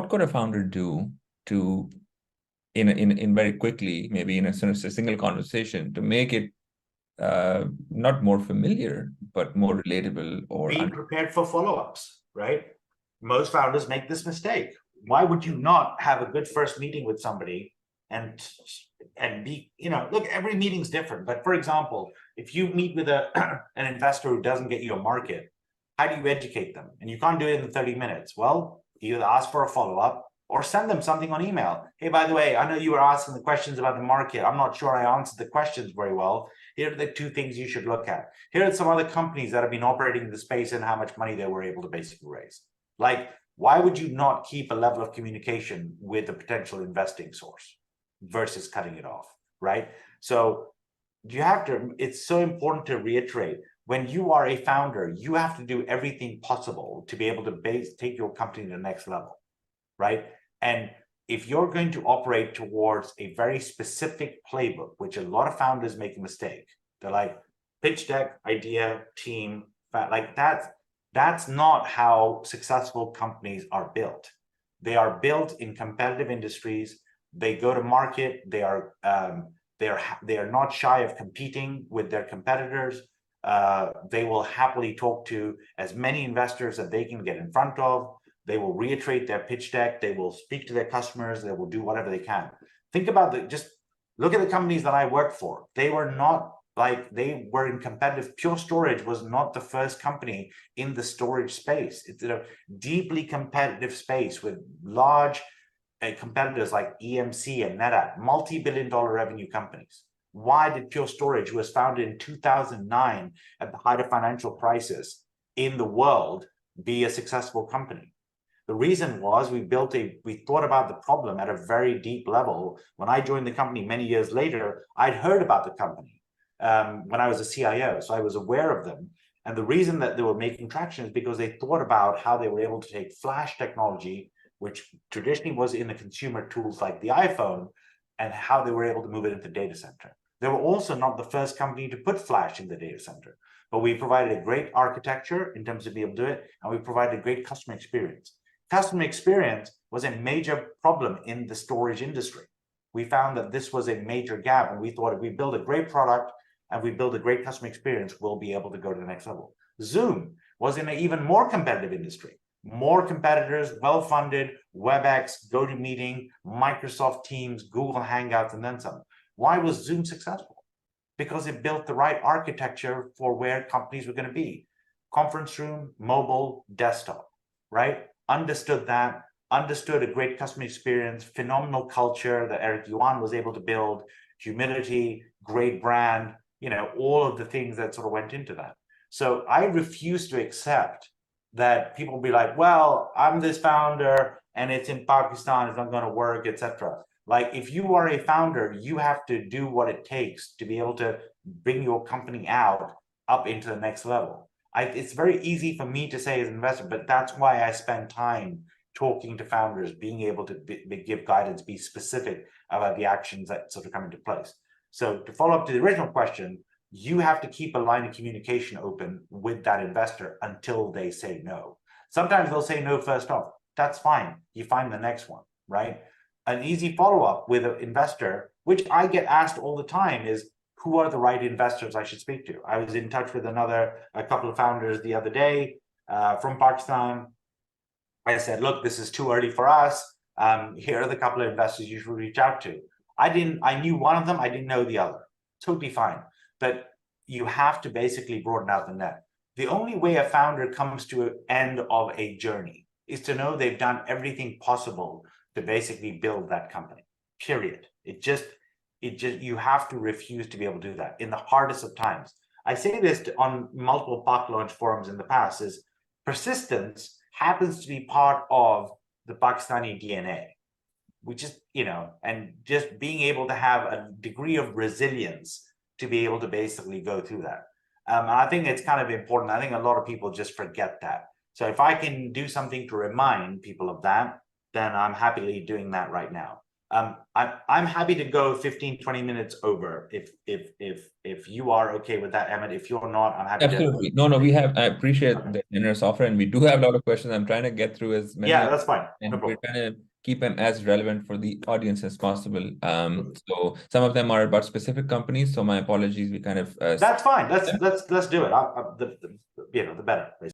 what could a founder do to in very quickly, maybe in a sort of a single conversation, to make it not more familiar, but more relatable or be prepared for follow-ups, right? Most founders make this mistake. Why would you not have a good first meeting with somebody and be, look, every meeting's different. But for example, if you meet with an investor who doesn't get you a market, how do you educate them? And you can't do it in 30 minutes. Well, either ask for a follow-up or send them something on email. Hey, by the way, I know you were asking the questions about the market. I'm not sure I answered the questions very well. Here are the two things you should look at. Here are some other companies that have been operating in the space and how much money they were able to basically raise. Like, why would you not keep a level of communication with a potential investing source versus cutting it off, right? So you have to, it's so important to reiterate, when you are a founder, you have to do everything possible to be able to take your company to the next level, right? And if you're going to operate towards a very specific playbook, which a lot of founders make a mistake, they're like, pitch deck, idea, team, like that's not how successful companies are built. They are built in competitive industries. They go to market. They are not shy of competing with their competitors. They will happily talk to as many investors that they can get in front of. They will reiterate their pitch deck. They will speak to their customers. They will do whatever they can. Think about just look at the companies that I worked for. They were not like, they were in competitive. Pure Storage was not the first company in the storage space. It's a deeply competitive space with large competitors like EMC and NetApp, multi-billion-dollar revenue companies. Why did Pure Storage, who was founded in 2009 at the height of financial crisis in the world, be a successful company? The reason was we thought about the problem at a very deep level. When I joined the company many years later, I'd heard about the company when I was a CIO, so I was aware of them. And the reason that they were making traction is because they thought about how they were able to take flash technology, which traditionally was in the consumer tools like the iPhone, and how they were able to move it into data center. They were also not the first company to put flash in the data center, but we provided a great architecture in terms of being able to do it, and we provided a great customer experience. Customer experience was a major problem in the storage industry. We found that this was a major gap, and we thought if we build a great product and we build a great customer experience, we'll be able to go to the next level. Zoom was in an even more competitive industry. More competitors, well-funded, WebEx, GoToMeeting, Microsoft Teams, Google Hangouts, and then some. Why was Zoom successful? Because it built the right architecture for where companies were going to be. Conference room, mobile, desktop, right? Understood that, understood a great customer experience, phenomenal culture that Eric Yuan was able to build, humility, great brand, all of the things that sort of went into that. So I refuse to accept that people will be like, well, I'm this founder and it's in Pakistan, it's not going to work, etc. Like, if you are a founder, you have to do what it takes to be able to bring your company up into the next level. It's very easy for me to say as an investor, but that's why I spend time talking to founders, being able to give guidance, be specific about the actions that sort of come into place. So to follow up to the original question, you have to keep a line of communication open with that investor until they say no. Sometimes they'll say no first off. That's fine. You find the next one, right? An easy follow-up with an investor, which I get asked all the time, is who are the right investors I should speak to? I was in touch with a couple of founders the other day from Pakistan. I said, look, this is too early for us. Here are the couple of investors you should reach out to. I knew one of them, I didn't know the other. Totally fine. But you have to basically broaden out the net. The only way a founder comes to an end of a journey is to know they've done everything possible to basically build that company, period. You have to refuse to be able to do that in the hardest of times. I say this on multiple Pak launch forums in the past, is persistence happens to be part of the Pakistani DNA. We just, and just being able to have a degree of resilience to be able to basically go through that. I think it's kind of important. I think a lot of people just forget that. So if I can do something to remind people of that, then I'm happily doing that right now. I'm happy to go 15-20 minutes over if you are okay with that, Emmett. If you're not, I'm happy Absolutely. to. No, I appreciate Okay. the generous offer, and we do have a lot of questions. I'm trying to get through as many. Yeah, that's fine. And No we're problem. trying to keep them as relevant for the audience as possible. So some of them are about specific companies. So my apologies. We kind of That's fine. Let's do it. The better.